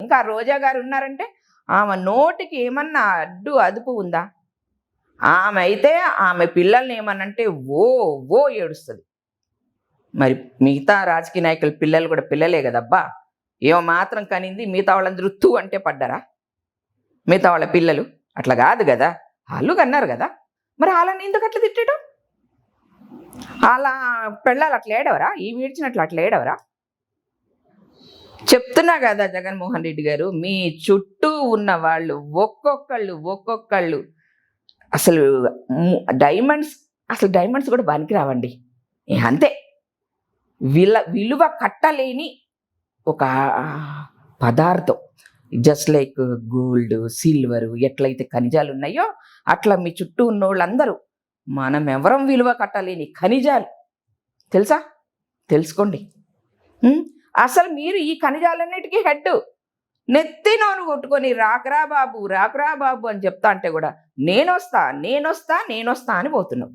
ఇంకా రోజా గారు ఉన్నారంటే ఆమె నోటికి ఏమన్నా అదుపు ఉందా? ఆమె అయితే ఆమె పిల్లల్ని ఏమనంటే ఓ ఓ ఏడుస్తుంది. మరి మిగతా రాజకీయ నాయకుల పిల్లలు కూడా పిల్లలే కదబ్బా, ఏమో మాత్రం కనింది మిగతా వాళ్ళందరూ తూ అంటే పడ్డారా? మిగతా వాళ్ళ పిల్లలు అట్లా కాదు కదా, వాళ్ళు కన్నారు కదా, మరి వాళ్ళని ఎందుకు అట్లా తిట్టడం? అలా పెళ్ళాలి అట్లా ఏడవరా? ఈ వీడ్చినట్లు అట్లా ఏడవరా? చెప్తున్నా కదా జగన్మోహన్ రెడ్డి గారు, మీ చుట్టూ ఉన్న వాళ్ళు ఒక్కొక్కళ్ళు అసలు డైమండ్స్ కూడా పనికి రావండి. అంతే, విలువ కట్టలేని ఒక పదార్థం. జస్ట్ లైక్ గోల్డ్, సిల్వర్ ఎట్లయితే ఖనిజాలు ఉన్నాయో అట్లా మీ చుట్టూ ఉన్న వాళ్ళందరూ మనం ఎవరం విలువ కట్టలేని ఖనిజాలు. తెలుసా? తెలుసుకోండి. అసలు మీరు ఈ ఖనిజాలన్నిటికీ హెడ్. నెత్తి నోరు కొట్టుకొని రాకరా బాబు అని చెప్తా అంటే కూడా నేనొస్తా అని పోతున్నావు.